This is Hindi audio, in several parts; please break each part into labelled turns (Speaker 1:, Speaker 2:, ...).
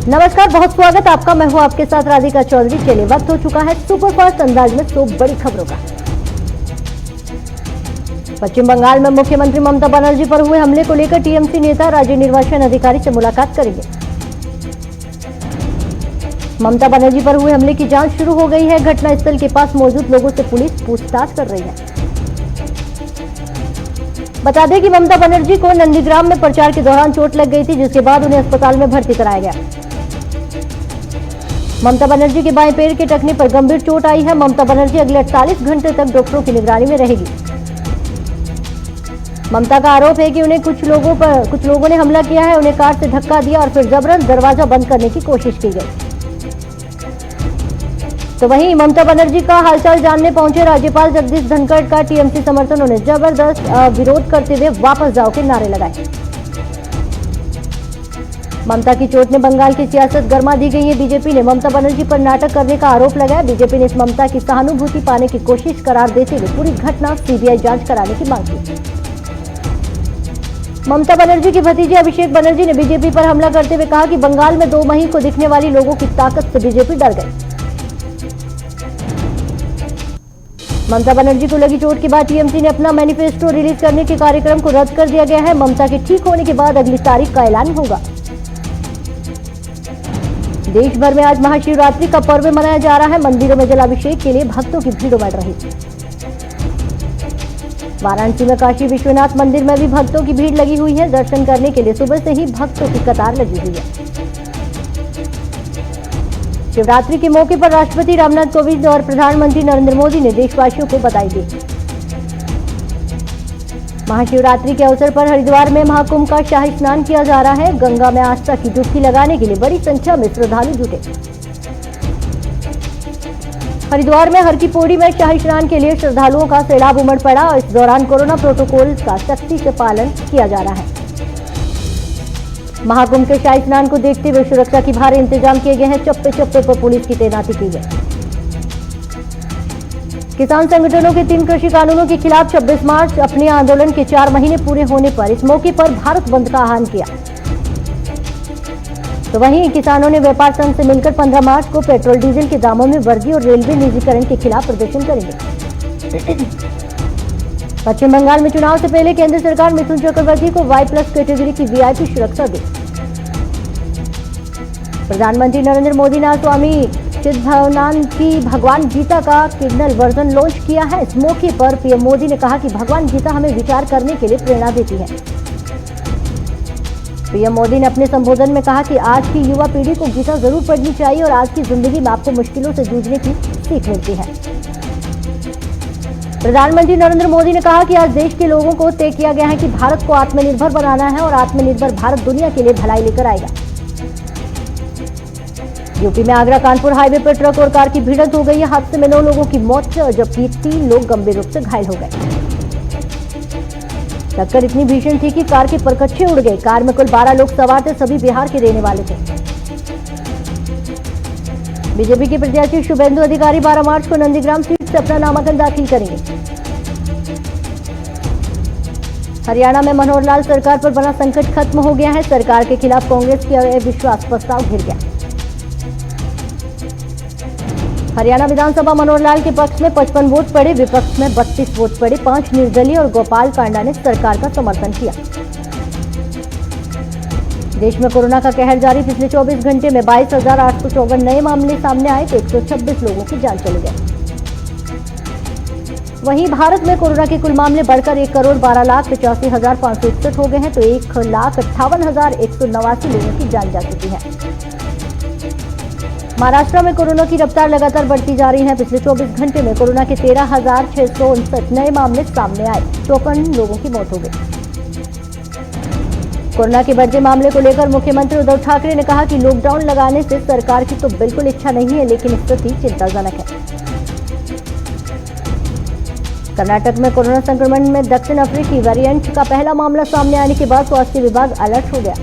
Speaker 1: नमस्कार, बहुत स्वागत आपका। मैं हूं आपके साथ राधिका चौधरी। चलिए, वक्त हो चुका है सुपरफास्ट अंदाज में 100 बड़ी खबरों का। पश्चिम बंगाल में मुख्यमंत्री ममता बनर्जी पर हुए हमले को लेकर टीएमसी नेता राज्य निर्वाचन अधिकारी से मुलाकात करेंगे। ममता बनर्जी पर हुए हमले की जांच शुरू हो गई है। घटनास्थल के पास मौजूद लोगों से पुलिस पूछताछ कर रही है। बता दें कि ममता बनर्जी को नंदीग्राम में प्रचार के दौरान चोट लग गई थी, जिसके बाद उन्हें अस्पताल में भर्ती कराया गया। ममता बनर्जी के बाएं पैर के टखने पर गंभीर चोट आई है। ममता बनर्जी अगले 48 घंटे तक डॉक्टरों की निगरानी में रहेगी। ममता का आरोप है कि उन्हें कुछ लोगों ने हमला किया है, उन्हें कार से धक्का दिया और फिर जबरन दरवाजा बंद करने की कोशिश की गई। तो वहीं ममता बनर्जी का हालचाल जानने पहुंचे राज्यपाल जगदीप धनखड़ का टीएमसी समर्थकों ने जबरदस्त विरोध करते हुए वापस जाओ के नारे लगाए। ममता की चोट ने बंगाल की सियासत गर्मा दी गई है। बीजेपी ने ममता बनर्जी पर नाटक करने का आरोप लगाया। बीजेपी ने इस ममता की सहानुभूति पाने की कोशिश करार देते हुए पूरी घटना सीबीआई जांच कराने की मांग की। ममता बनर्जी के भतीजे अभिषेक बनर्जी ने बीजेपी पर हमला करते हुए कहा कि बंगाल में 2 मई को दिखने वाली लोगों की ताकत से बीजेपी डर गई। ममता बनर्जी को लगी चोट के बाद टीएमसी ने अपना मैनिफेस्टो रिलीज करने के कार्यक्रम को रद्द कर दिया गया है। ममता के ठीक होने के बाद अगली तारीख का ऐलान होगा। देश भर में आज महाशिवरात्रि का पर्व मनाया जा रहा है। मंदिरों में जलाभिषेक के लिए भक्तों की भीड़ उमड़ रही। वाराणसी में काशी विश्वनाथ मंदिर में भी भक्तों की भीड़ लगी हुई है। दर्शन करने के लिए सुबह से ही भक्तों की कतार लगी हुई है। शिवरात्रि के मौके पर राष्ट्रपति रामनाथ कोविंद और प्रधानमंत्री नरेंद्र मोदी ने देशवासियों को बधाई दी। महाशिवरात्रि के अवसर पर हरिद्वार में महाकुंभ का शाही स्नान किया जा रहा है। गंगा में आस्था की डुबकी लगाने के लिए बड़ी संख्या में श्रद्धालु जुटे। हरिद्वार में हर की पौड़ी में शाही स्नान के लिए श्रद्धालुओं का सैलाब उमड़ पड़ा और इस दौरान कोरोना प्रोटोकॉल का सख्ती से पालन किया जा रहा है। महाकुंभ के शाही स्नान को देखते हुए सुरक्षा की भारी इंतजाम किए गए हैं। चप्पे चप्पे पर पुलिस की तैनाती की गई। किसान संगठनों के 3 कृषि कानूनों के खिलाफ 26 मार्च अपने आंदोलन के 4 महीने पूरे होने पर इस मौके पर भारत बंद का आह्वान किया। तो वहीं किसानों ने व्यापार संघ से मिलकर 15 मार्च को पेट्रोल डीजल के दामों में वृद्धि और रेलवे निजीकरण के खिलाफ प्रदर्शन करेंगे। पश्चिम बंगाल में चुनाव से पहले केंद्र सरकार मिथुन चक्रवर्ती को Y+ कैटेगरी की वीआईपी सुरक्षा दी। प्रधानमंत्री नरेंद्र मोदी ने स्वामी चिदभवानंद की भगवान गीता का किंडल वर्जन लॉन्च किया है। इस मौके पर पीएम मोदी ने कहा कि भगवान गीता हमें विचार करने के लिए प्रेरणा देती है। पीएम मोदी ने अपने संबोधन में कहा कि आज की युवा पीढ़ी को गीता जरूर पढ़नी चाहिए और आज की जिंदगी में आपको मुश्किलों से जूझने की सीख मिलती है। प्रधानमंत्री नरेंद्र मोदी ने कहा कि आज देश के लोगों को तय किया गया है कि भारत को आत्मनिर्भर बनाना है और आत्मनिर्भर भारत दुनिया के लिए भलाई लेकर आएगा। यूपी में आगरा कानपुर हाईवे पर ट्रक और कार की भिड़ंत हो गई है। हादसे में 9 लोगों की मौत जबकि 3 लोग गंभीर रूप से घायल हो गए। टक्कर इतनी भीषण थी कि कार के परखच्चे उड़ गए। कार में कुल 12 लोग सवार थे, सभी बिहार के रहने वाले थे। बीजेपी के प्रत्याशी शुभेंदु अधिकारी 12 मार्च को नंदीग्राम सीट से अपना नामांकन दाखिल करेंगे। हरियाणा में मनोहर लाल सरकार पर बना संकट खत्म हो गया है। सरकार के खिलाफ कांग्रेस की अविश्वास प्रस्ताव गिर गया। हरियाणा विधानसभा मनोहर लाल के पक्ष में 55 वोट पड़े, विपक्ष में 32 वोट पड़े। 5 निर्दलीय और गोपाल कांडा ने सरकार का समर्थन किया। देश में कोरोना का कहर जारी। पिछले 24 घंटे में 22,854 नए मामले सामने आए तो 126 लोगों की जान चली गई। वहीं भारत में कोरोना के कुल मामले बढ़कर 1,12,85,561 हो गए हैं तो 1,58,189 लोगों की जान जा चुकी है। महाराष्ट्र में कोरोना की रफ्तार लगातार बढ़ती जा रही है। पिछले 24 घंटे में कोरोना के 13,659 नए मामले सामने आए। 54 लोगों की मौत हो गई। कोरोना के बढ़ते मामले को लेकर मुख्यमंत्री उद्धव ठाकरे ने कहा कि लॉकडाउन लगाने से सरकार की तो बिल्कुल इच्छा नहीं है, लेकिन स्थिति चिंताजनक है। कर्नाटक में कोरोना संक्रमण में दक्षिण अफ्रीकी वेरिएंट का पहला मामला सामने आने के बाद स्वास्थ्य विभाग अलर्ट हो गया।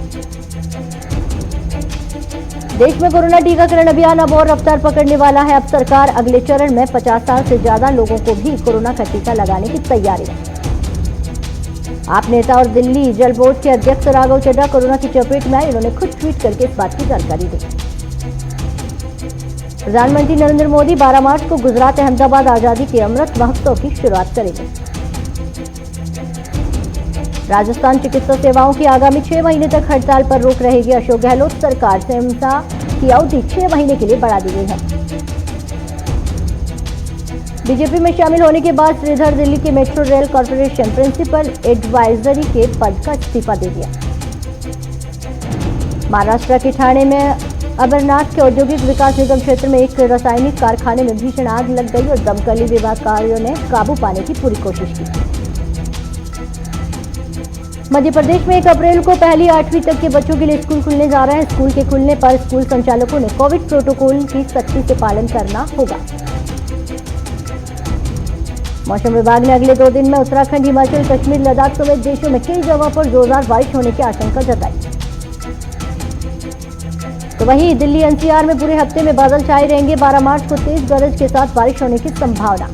Speaker 1: देश में कोरोना टीकाकरण अभियान अब और रफ्तार पकड़ने वाला है। अब सरकार अगले चरण में 50 साल से ज्यादा लोगों को भी कोरोना का टीका लगाने की तैयारी है। आप नेता और दिल्ली जल बोर्ड के अध्यक्ष राघव चड्ढा कोरोना की चपेट में आए। इन्होंने खुद ट्वीट करके इस बात की जानकारी दी। प्रधानमंत्री नरेंद्र मोदी 12 मार्च को गुजरात अहमदाबाद आजादी के अमृत महोत्सव की शुरुआत करेंगे। राजस्थान चिकित्सा सेवाओं की आगामी 6 महीने तक हड़ताल पर रोक रहेगी। अशोक गहलोत सरकार से हिंसा की अवधि 6 महीने के लिए बढ़ा दी गई है। बीजेपी में शामिल होने के बाद श्रीधर दिल्ली के metro rail corporation principal advisory के पद का इस्तीफा दे दिया। महाराष्ट्र के ठाणे में अमरनाथ के औद्योगिक विकास निगम क्षेत्र में एक रासायनिक कारखाने में भीषण आग लग गई और दमकल विभागियों ने काबू पाने की पूरी कोशिश की। मध्य प्रदेश में 1 अप्रैल को पहली 8वीं तक के बच्चों के लिए स्कूल खुलने जा रहे हैं। स्कूल के खुलने पर स्कूल संचालकों ने कोविड प्रोटोकॉल की सख्ती से पालन करना होगा। मौसम विभाग ने अगले 2 दिन में उत्तराखंड, हिमाचल, कश्मीर, लद्दाख समेत देशों में कई जगहों पर जोरदार बारिश होने की आशंका जताई। तो वहीं दिल्ली एनसीआर में पूरे हफ्ते में बादल छाए रहेंगे। 12 मार्च को तेज गरज के साथ बारिश होने की संभावना।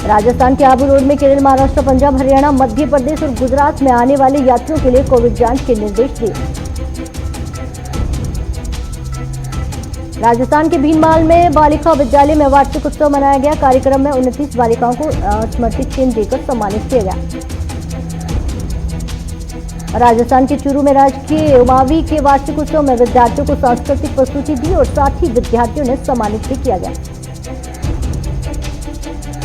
Speaker 1: राजस्थान के आबू रोड में केरल, महाराष्ट्र, पंजाब, हरियाणा, मध्य प्रदेश और गुजरात में आने वाले यात्रियों के लिए कोविड जांच के निर्देश दिए। राजस्थान के भीनमाल में बालिका विद्यालय में वार्षिक उत्सव मनाया गया। कार्यक्रम में 29 बालिकाओं को स्मृति चिन्ह देकर सम्मानित किया गया। राजस्थान के चूरू में राजकीय उमावी के वार्षिक उत्सव में विद्यार्थियों को सांस्कृतिक प्रस्तुति दी और साथ ही विद्यार्थियों ने सम्मानित भी किया गया।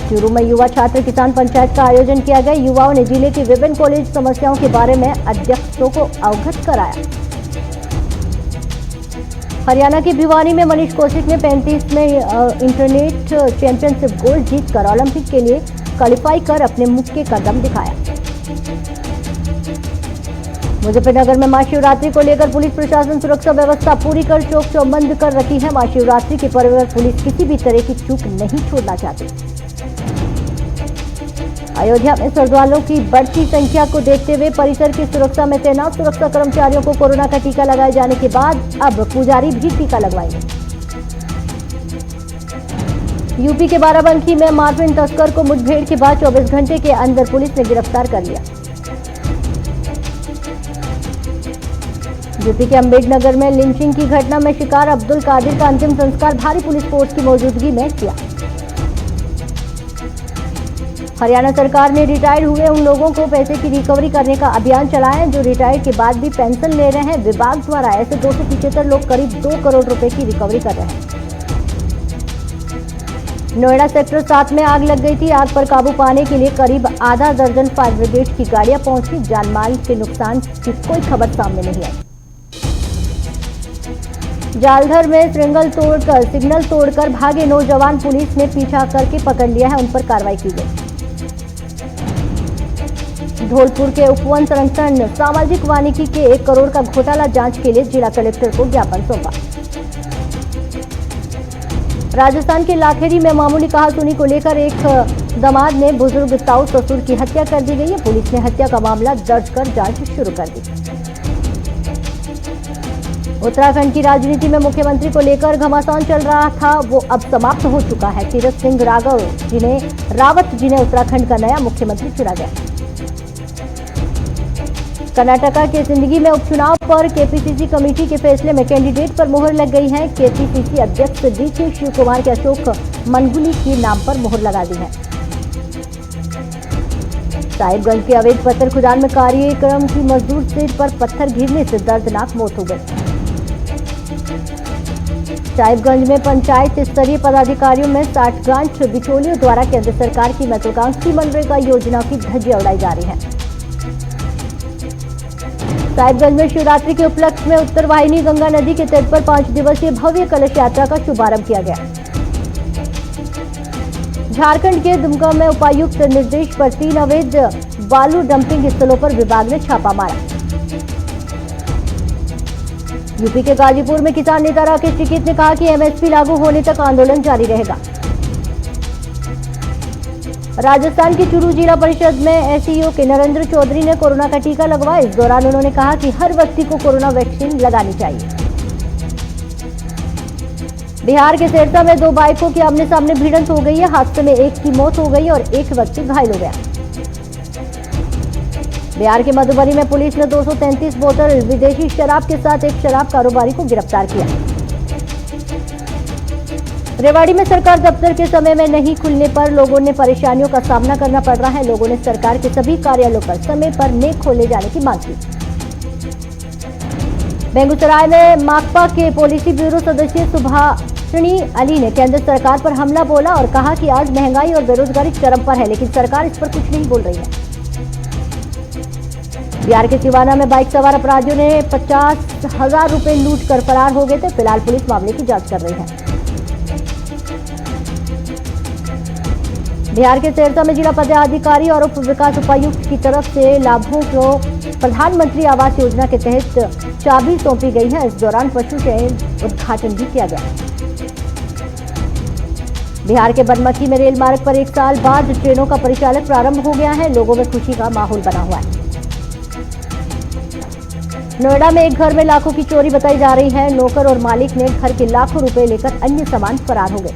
Speaker 1: चूरू में युवा छात्र किसान पंचायत का आयोजन किया गया। युवाओं ने जिले की विभिन्न कॉलेज समस्याओं के बारे में अध्यक्षों को अवगत कराया। हरियाणा की भिवानी में मनीष कौशिक ने 35वें इंटरनेट चैंपियनशिप गोल्ड जीतकर ओलंपिक के लिए क्वालिफाई कर अपने मुक्के का दम दिखाया। मुजफ्फरनगर में महाशिवरात्रि को लेकर पुलिस प्रशासन सुरक्षा व्यवस्था पूरी कर चौक चौबंद कर रखी है। महाशिवरात्रि के पर्व पर पुलिस किसी भी तरह की चूक नहीं छोड़ना चाहती। अयोध्या में श्रद्धालुओं की बढ़ती संख्या को देखते हुए परिसर की सुरक्षा में तैनात सुरक्षा कर्मचारियों को कोरोना का टीका लगाए जाने के बाद अब पुजारी भी टीका लगवाएंगे। यूपी के बाराबंकी में मार्फिन तस्कर को मुठभेड़ के बाद 24 घंटे के अंदर पुलिस ने गिरफ्तार कर लिया। यूपी के अम्बेडकर में लिंचिंग की घटना में शिकार अब्दुल कादिर का अंतिम संस्कार भारी पुलिस फोर्स की मौजूदगी में किया। हरियाणा सरकार ने रिटायर्ड हुए उन लोगों को पैसे की रिकवरी करने का अभियान चलाया है जो रिटायर के बाद भी पेंशन ले रहे हैं। विभाग द्वारा ऐसे 275 लोग करीब 2 करोड़ रुपए की रिकवरी कर रहे हैं। नोएडा सेक्टर 7 में आग लग गई थी। आग पर काबू पाने के लिए करीब आधा दर्जन फायर ब्रिगेड की गाड़ियां पहुंची। जानमाल के नुकसान की कोई खबर सामने नहीं आई। जालधर में सिग्नल तोड़कर भागे नौजवान पुलिस ने पीछा करके पकड़ लिया है। उन पर कार्रवाई की गई। धौलपुर के उपवन संरक्षण सामाजिक वानिकी के 1 करोड़ का घोटाला जांच के लिए जिला कलेक्टर को ज्ञापन सौंपा। राजस्थान के लाखेरी में मामूली कहासुनी को लेकर एक दामाद ने बुजुर्ग ताऊ ससुर की हत्या कर दी गई है। पुलिस ने हत्या का मामला दर्ज कर जांच शुरू कर दी। उत्तराखंड की राजनीति में मुख्यमंत्री को लेकर घमासान चल रहा था, वो अब समाप्त हो चुका है। तीरथ सिंह रावत जिन्हें उत्तराखंड का नया मुख्यमंत्री चुना गया। कर्नाटका के सिंदगी में उपचुनाव पर केपीसीसी कमेटी के फैसले में कैंडिडेट पर मोहर लग गई है। केपीसीसी अध्यक्ष डीके शिव कुमार के अशोक मनगुली के नाम पर मोहर लगा दी है। साहिबगंज के अवैध पत्थर खुदान में कार्यक्रम की मजदूर सिर पर पत्थर गिरने से दर्दनाक मौत हो गई। साहिबगंज में पंचायत स्तरीय पदाधिकारियों में 60 गांठ बिचौलियों द्वारा केंद्र सरकार की महत्वाकांक्षी मनरेगा योजना की धज्जियां उड़ाई जा रही है। साहिबगंज में शिवरात्रि के उपलक्ष्य में उत्तर वाहिनी गंगा नदी के तट पर 5 दिवसीय भव्य कलश यात्रा का शुभारंभ किया गया। झारखंड के दुमका में उपायुक्त निर्देश पर 3 अवैध बालू डंपिंग स्थलों पर विभाग ने छापा मारा। यूपी के गाजीपुर में किसान नेता राकेश टिकैत ने कहा कि एमएसपी लागू होने तक आंदोलन जारी रहेगा। राजस्थान की चूरू जिला परिषद में एसईओ के नरेंद्र चौधरी ने कोरोना का टीका लगवाया। इस दौरान उन्होंने कहा कि हर व्यक्ति को कोरोना वैक्सीन लगानी चाहिए। बिहार के सेरसा में 2 बाइकों की आमने सामने भिड़ंत हो गई है। हादसे में एक की मौत हो गई और एक व्यक्ति घायल हो गया। बिहार के मधुबनी में पुलिस ने 233 बोतल विदेशी शराब के साथ एक शराब कारोबारी को गिरफ्तार किया। रेवाड़ी में सरकार दफ्तर के समय में नहीं खुलने पर लोगों ने परेशानियों का सामना करना पड़ रहा है। लोगों ने सरकार के सभी कार्यालयों पर समय पर नहीं खोले जाने की मांग की। बेगूसराय में माकपा के पॉलिसी ब्यूरो सदस्य सुभाषिनी अली ने केंद्र सरकार पर हमला बोला और कहा कि आज महंगाई और बेरोजगारी चरम पर है, लेकिन सरकार इस पर कुछ नहीं बोल रही है। बिहार के सिवाना में बाइक सवार अपराधियों ने 50,000 रुपए लूट कर फरार हो गए थे। फिलहाल पुलिस मामले की जांच कर रही है। बिहार के सिरसा में जिला पदाधिकारी और उप विकास उपायुक्त की तरफ से लाभों को प्रधानमंत्री आवास योजना के तहत चाबी सौंपी गई है। इस दौरान पशु चयन उद्घाटन भी किया गया। बिहार के बनमनखी में रेल मार्ग पर 1 साल बाद ट्रेनों का परिचालन प्रारंभ हो गया है। लोगों में खुशी का माहौल बना हुआ है। नोएडा में एक घर में लाखों की चोरी बताई जा रही है। नौकर और मालिक ने घर के लाखों रुपए लेकर अन्य सामान फरार हो गए।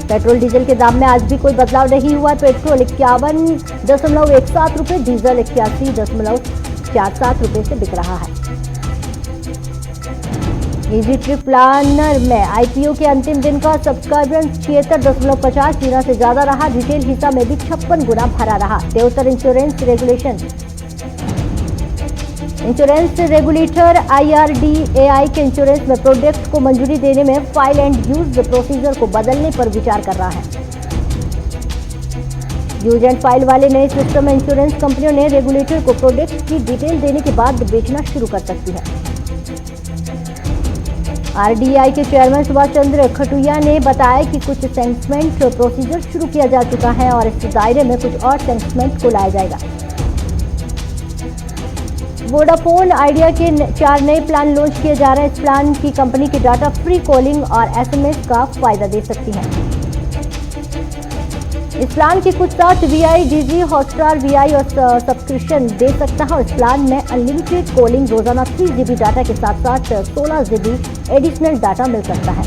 Speaker 1: पेट्रोल डीजल के दाम में आज भी कोई बदलाव नहीं हुआ। पेट्रोल 51.17 रुपए, डीजल 81.47 रुपए से बिक रहा है। इजी ट्रिप प्लानर में आईपीओ के अंतिम दिन का सब्सक्राइबर्स 76.50 गुना से ज्यादा रहा। रिटेल हिस्सा में भी 56 गुना भरा रहा। देवतर इंश्योरेंस रेगुलेटर IRDAI के इंश्योरेंस में प्रोडक्ट को मंजूरी देने में फाइल एंड यूज प्रोसीजर को बदलने पर विचार कर रहा है। यूज एंड फाइल वाले नए सिस्टम में इंश्योरेंस कंपनियों ने रेगुलेटर को प्रोडक्ट की डिटेल देने के बाद बेचना शुरू कर सकती है। RDAI के चेयरमैन सुभाष चंद्र खटुइया ने बताया कि कुछ सेंसमेंट प्रोसीजर शुरू किया जा चुका है और इस दायरे में कुछ और सेंसमेंट को लाया जाएगा। वोडाफोन आइडिया के 4 नए प्लान लॉन्च किए जा रहे हैं। इस प्लान की कंपनी की डाटा फ्री कॉलिंग और SMS का फायदा दे सकती है। इस प्लान के कुछ साथ VI, Digi, हॉटस्टार VI और सब्सक्रिप्शन दे सकता है। इस प्लान में अनलिमिटेड कॉलिंग, रोजाना 3 GB डाटा के साथ साथ 16 GB एडिशनल डाटा मिल सकता है।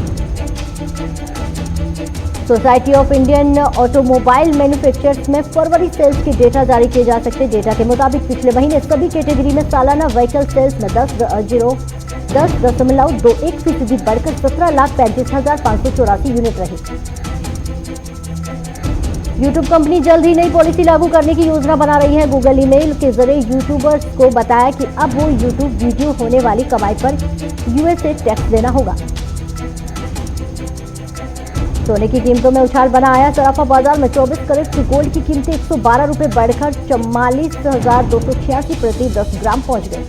Speaker 1: Society of Indian automobile manufacturers में फरवरी सेल्स के डेटा जारी किए जा सकते हैं। डेटा के मुताबिक पिछले महीने सभी कैटेगरी में सालाना व्हीकल सेल्स में 10.21% बढ़कर 17,35,584 यूनिट रही। यूट्यूब कंपनी जल्द ही नई पॉलिसी लागू करने की योजना बना रही है। गूगल ईमेल के जरिए यूट्यूबर्स को बताया कि अब वो यूट्यूब वीडियो होने वाली कमाई पर USA टैक्स देना होगा। सोने की कीमतों में उछाल बना आया। सराफा बाजार में 24 कैरेट की गोल्ड की कीमतें 112 रुपए बढ़कर 44,286 प्रति 10 ग्राम पहुंच गई।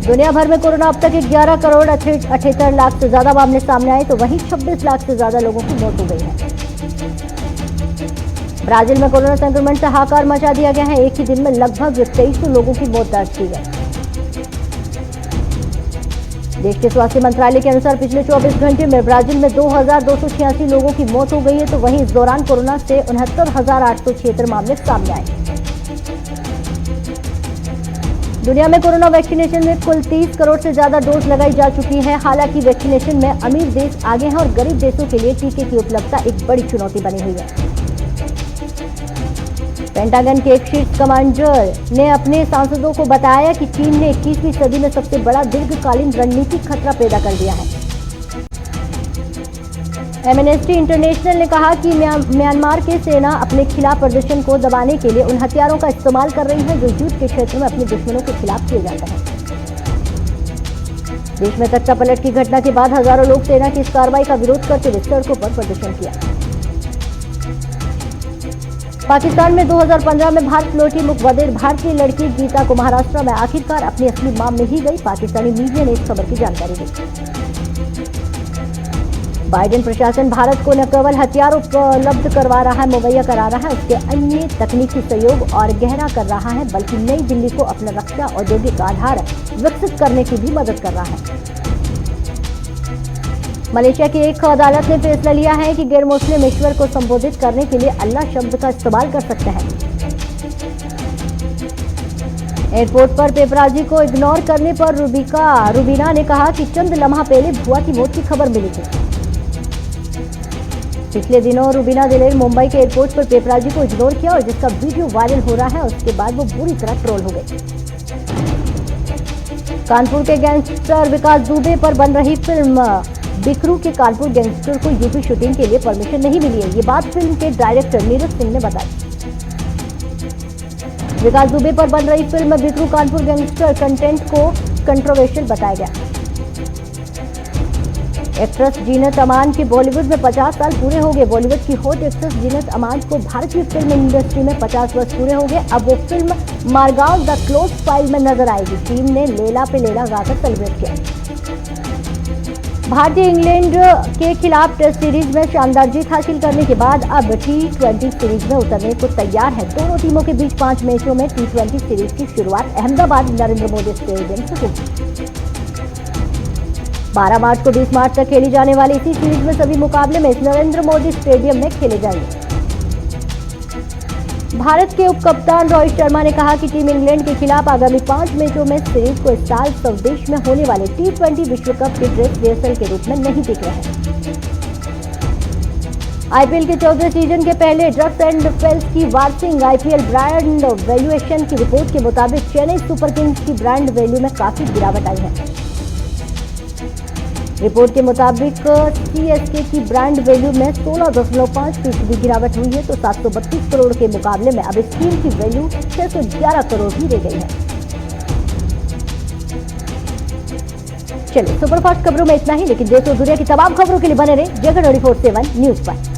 Speaker 1: दुनिया भर में कोरोना अब तक 11 करोड़ 78 लाख से ज्यादा मामले सामने आए, तो वहीं 26 लाख से ज्यादा लोगों की मौत हो गई है। ब्राजील में कोरोना संक्रमण से हाहाकार मचा दिया गया है। एक ही दिन में लगभग 2300 लोगों की मौत दर्ज की गई। देश के स्वास्थ्य मंत्रालय के अनुसार पिछले 24 घंटे में ब्राजील में 2,286 लोगों की मौत हो गई है, तो वहीं इस दौरान कोरोना से 69,876 मामले सामने आए। दुनिया में कोरोना वैक्सीनेशन में कुल 30 करोड़ से ज्यादा डोज लगाई जा चुकी है। हालांकि वैक्सीनेशन में अमीर देश आगे हैं और गरीब देशों के लिए टीके की उपलब्धता एक बड़ी चुनौती बनी हुई है। पेंटागन के एक शीर्ष कमांडर ने अपने सांसदों को बताया कि चीन ने 21वीं सदी में सबसे बड़ा दीर्घकालीन रणनीतिक खतरा पैदा कर दिया है। एमनेस्टी इंटरनेशनल ने कहा कि म्यांमार की सेना अपने खिलाफ प्रदर्शन को दबाने के लिए उन हथियारों का इस्तेमाल कर रही है जो युद्ध के क्षेत्र में अपने दुश्मनों के खिलाफ किए जाते हैं। देश में तख्ता पलट की घटना के बाद हजारों लोग सेना की इस कार्रवाई का विरोध करते हुए सड़कों पर प्रदर्शन किया। पाकिस्तान में 2015 में भारत लौटी मुखबधिर भारतीय लड़की गीता को महाराष्ट्र में आखिरकार अपनी असली मां मिल ही गई। पाकिस्तानी मीडिया ने इस खबर की जानकारी दी। बाइडेन प्रशासन भारत को न केवल हथियार उपलब्ध करवा रहा है, मुहैया करा रहा है, उसके अन्य तकनीकी सहयोग और गहरा कर रहा है, बल्कि नई दिल्ली को अपना रक्षा औद्योगिक आधार विकसित करने की भी मदद कर रहा है। मलेशिया की एक अदालत ने फैसला लिया है कि गैर मुस्लिम ईश्वर को संबोधित करने के लिए अल्लाह शब्द का इस्तेमाल कर सकते हैं। एयरपोर्ट पर पेपराजी को इग्नोर करने पर रुबीना ने कहा कि चंद लम्हा पहले भुआ की मौत की खबर मिली थी। पिछले दिनों रुबीना दिलेर मुंबई के एयरपोर्ट पर पेपराजी को इग्नोर किया और जिसका वीडियो वायरल हो रहा है। उसके बाद वो बुरी तरह ट्रोल हो गई। कानपुर के गैंगस्टर विकास दुबे पर बन रही फिल्म बिकरू के कानपुर गैंगस्टर को यूपी शूटिंग के लिए परमिशन नहीं मिली है। ये बात फिल्म के डायरेक्टर नीरज सिंह ने बताई। विकास दुबे पर बन रही film Bikru Kanpur gangster content को कंट्रोवर्शियल बताया गया। एक्ट्रेस जीनत अमान के बॉलीवुड में 50 साल पूरे हो गए। बॉलीवुड की हॉट एक्ट्रेस जीनत अमान को भारतीय फिल्म इंडस्ट्री में 50 वर्ष पूरे हो गए। अब वो film Margao the close file में नजर आएगी। टीम ने लेला पे लेला गाकर सेलिब्रेट किया। भारतीय इंग्लैंड के खिलाफ टेस्ट सीरीज में शानदार जीत हासिल करने के बाद अब T20 सीरीज में उतरने को तैयार है। दोनों टीमों के बीच 5 मैचों में T20 सीरीज की शुरुआत अहमदाबाद नरेंद्र मोदी स्टेडियम से होगी। 12 मार्च को 20 मार्च तक खेली जाने वाली इसी सीरीज में सभी मुकाबले में नरेंद्र मोदी स्टेडियम में खेले जाएंगे। भारत के उप कप्तान रोहित शर्मा ने कहा कि टीम इंग्लैंड के खिलाफ आगामी 5 मैचों में सीरीज को इस साल स्वदेश में होने वाले T20 विश्व कप की ड्रेस रिहर्सल के रूप में नहीं दिख रहे हैं। आईपीएल के 14वें सीजन के पहले ड्रग्स एंड फेल्स की वार्सिंग आईपीएल ब्रांड वैल्यूएशन की रिपोर्ट के मुताबिक चेन्नई सुपर किंग्स की ब्रांड वैल्यू में काफी गिरावट आई है। रिपोर्ट के मुताबिक सीएसके की ब्रांड वैल्यू में 16.5% गिरावट हुई है, तो 732 करोड़ के मुकाबले में अब इस टीम की वैल्यू 611 करोड़ ही रह गई है। चलिए सुपरफास्ट खबरों में इतना ही, लेकिन देश और दुनिया की तमाम खबरों के लिए बने रहे जगह 24/7 न्यूज पर।